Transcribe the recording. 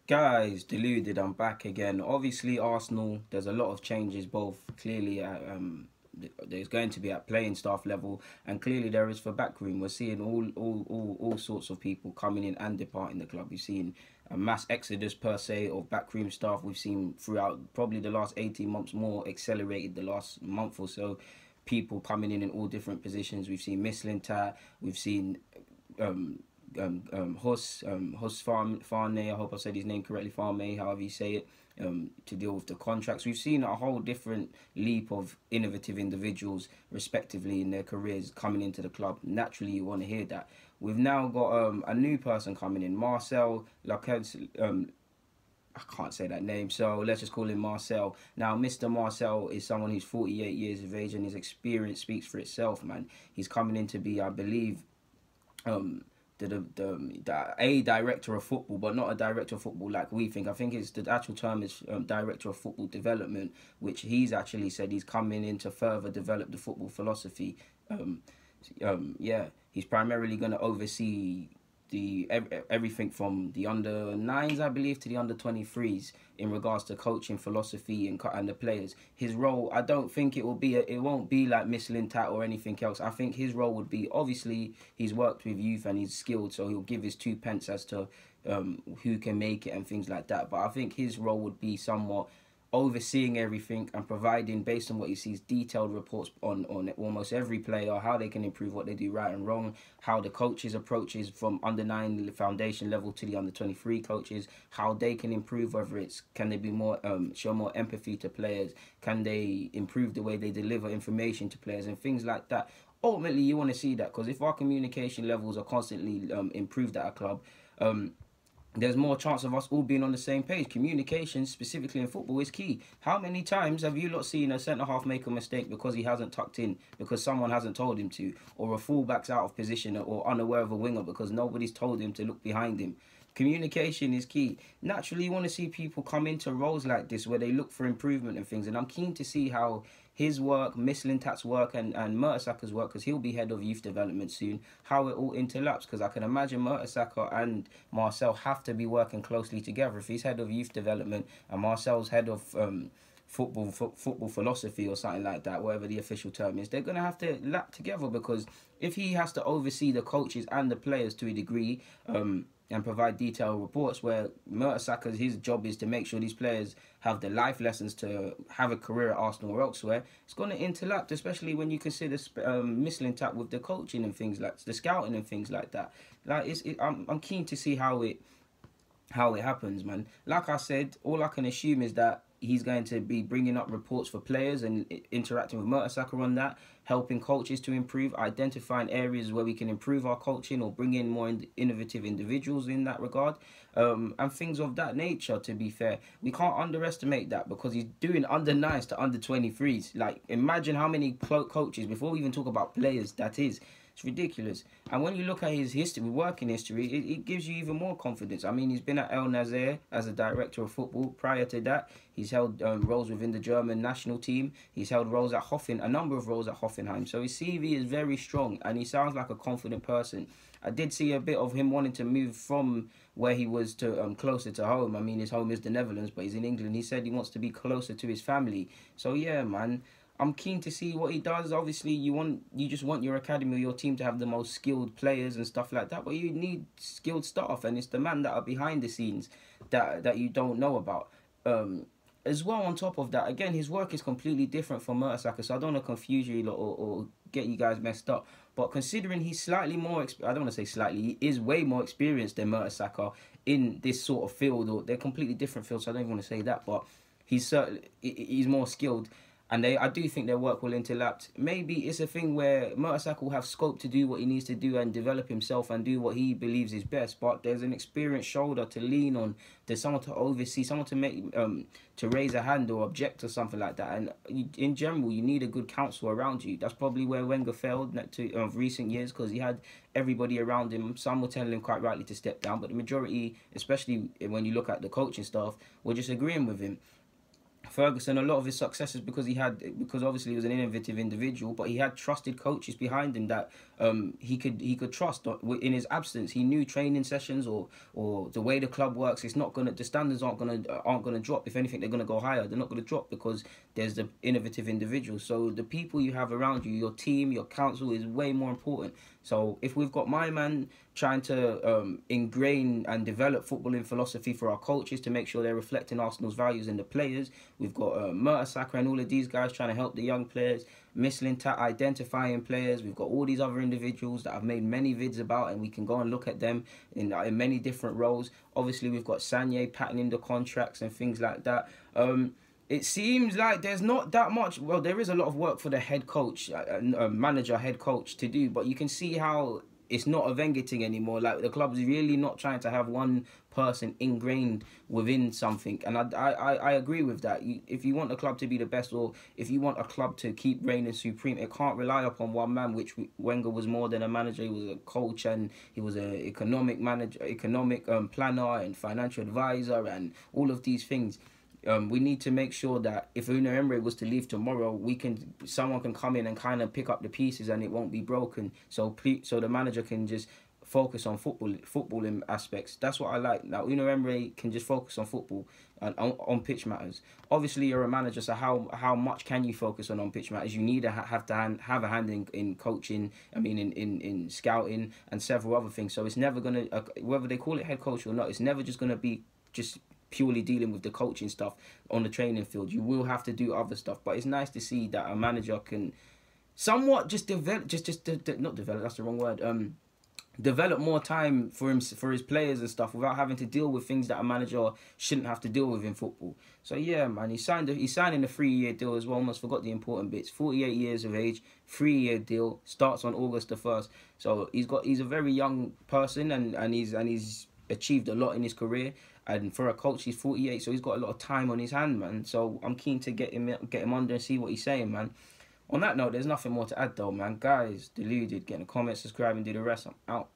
Guys, deluded, I'm back again. Obviously, Arsenal, there's a lot of changes, both clearly there's going to be at playing staff level, and clearly there is for Backroom. We're seeing all sorts of people coming in and departing the club. We've seen a mass exodus per se of Backroom staff. We've seen throughout probably the last 18 months, more accelerated the last month or so, people coming in all different positions. We've seen Mislintat, we've seen um, Hus Farnay, I hope I said his name correctly, Farnay, however you say it, to deal with the contracts. We've seen a whole different leap of innovative individuals, respectively, in their careers coming into the club. Naturally, you want to hear that. We've now got a new person coming in, Marcel Lacaz. I can't say that name, so let's just call him Marcel. Now, Mr. Marcel is someone who's 48 years of age, and his experience speaks for itself, man. He's coming in to be, I believe, a director of football, but not a director of football like we think. I think it's the actual term is director of football development, which he's actually said he's coming in to further develop the football philosophy. Yeah, he's primarily going to oversee everything from the under nines, I believe, to the under 23s in regards to coaching philosophy and the players. His role, I don't think it won't be like Miss Lintat or anything else. I think his role would be, obviously he's worked with youth and he's skilled, so he'll give his 2 pence as to who can make it and things like that. But I think his role would be somewhat overseeing everything and providing, based on what he sees, detailed reports on almost every player, how they can improve, what they do right and wrong, how the coaches approaches from under 9 foundation level to the under 23 coaches, how they can improve, whether it's can they be more show more empathy to players, can they improve the way they deliver information to players and things like that. Ultimately, you want to see that, because if our communication levels are constantly improved at a club, there's more chance of us all being on the same page. Communication, specifically in football, is key. How many times have you not seen a centre-half make a mistake because he hasn't tucked in, because someone hasn't told him to, or a fullback's out of position or unaware of a winger because nobody's told him to look behind him? Communication is key. Naturally, you want to see people come into roles like this where they look for improvement and things, and I'm keen to see how his work, Miss Lintat's work, and Mertesaker's work, because he'll be head of youth development soon, how it all interlaps, because I can imagine Mertesaker and Marcel have to be working closely together. If he's head of youth development and Marcel's head of football philosophy or something like that, whatever the official term is, they're going to have to lap together, because if he has to oversee the coaches and the players to a degree, and provide detailed reports, where Mertesaker's his job is to make sure these players have the life lessons to have a career at Arsenal or elsewhere, it's going to interlap, especially when you consider Mislintat with the coaching and things like the scouting and things like that. Like I'm keen to see how it happens, man. Like I said, all I can assume is that he's going to be bringing up reports for players and interacting with Mertesaker on that, helping coaches to improve, identifying areas where we can improve our coaching or bring in more innovative individuals in that regard, and things of that nature. To be fair, we can't underestimate that, because he's doing under 9s to under 23s. Like, imagine how many coaches, before we even talk about players, that is. It's ridiculous. And when you look at his history, working history, it gives you even more confidence. I mean, he's been at El Nazar as a director of football. Prior to that, he's held roles within the German national team. He's held roles at a number of roles at Hoffenheim. So his CV is very strong, and he sounds like a confident person. I did see a bit of him wanting to move from where he was to closer to home. I mean, his home is the Netherlands, but he's in England. He said he wants to be closer to his family. So yeah, man, I'm keen to see what he does. Obviously, you just want your academy or your team to have the most skilled players and stuff like that, but you need skilled staff, and it's the man that are behind the scenes that you don't know about. As well, on top of that, again, his work is completely different from Mertesaker, so I don't want to confuse you or get you guys messed up. But considering he's slightly more, I don't want to say slightly, he is way more experienced than Mertesaker in this sort of field, or they're completely different fields, so I don't even want to say that, but he's more skilled. And I do think their work will interlap. Maybe it's a thing where Mertesaker will have scope to do what he needs to do and develop himself and do what he believes is best. But there's an experienced shoulder to lean on. There's someone to oversee, someone to make to raise a hand or object or something like that. And in general, you need a good counsel around you. That's probably where Wenger failed of recent years, because he had everybody around him. Some were telling him quite rightly to step down, but the majority, especially when you look at the coaching staff, were just agreeing with him. Ferguson, a lot of his success is because obviously he was an innovative individual, but he had trusted coaches behind him that he could trust in his absence. He knew training sessions or the way the club works. It's not gonna, the standards aren't gonna drop. If anything, they're gonna go higher. They're not gonna drop because there's the innovative individuals. So the people you have around you, your team, your council, is way more important. So if we've got my man trying to ingrain and develop footballing philosophy for our coaches to make sure they're reflecting Arsenal's values in the players, we've got Mertesacker and all of these guys trying to help the young players, Mislintat identifying players. We've got all these other individuals that I've made many vids about, and we can go and look at them in many different roles. Obviously, we've got Sanye patterning the contracts and things like that. It seems like there's not that much. Well, there is a lot of work for the head coach, manager, head coach to do, but you can see how it's not a Wenger thing anymore. Like, the club's really not trying to have one person ingrained within something, and I agree with that. If you want a club to be the best, or if you want a club to keep reigning supreme, it can't rely upon one man. Which Wenger was more than a manager; he was a coach, and he was an economic manager, planner, and financial advisor, and all of these things. We need to make sure that if Unai Emery was to leave tomorrow, someone can come in and kind of pick up the pieces, and it won't be broken. So the manager can just focus on footballing aspects. That's what I like. Now Unai Emery can just focus on football and on pitch matters. Obviously, you're a manager, so how much can you focus on pitch matters? You need to have a hand in coaching. I mean, in scouting and several other things. So it's never gonna, whether they call it head coach or not, it's never just gonna be just purely dealing with the coaching stuff on the training field. You will have to do other stuff, but it's nice to see that a manager can somewhat just develop, not develop, that's the wrong word, develop more time for his players and stuff without having to deal with things that a manager shouldn't have to deal with in football. So yeah, man, he's signing a 3-year deal as well. Almost forgot the important bits. 48 years of age, 3-year deal, starts on August the 1st. So he's a very young person, and he's achieved a lot in his career. And for a coach, he's 48, so he's got a lot of time on his hand, man. So I'm keen to get him under and see what he's saying, man. On that note, there's nothing more to add, though, man. Guys, deluded, get in the comments, subscribe, and do the rest. I'm out.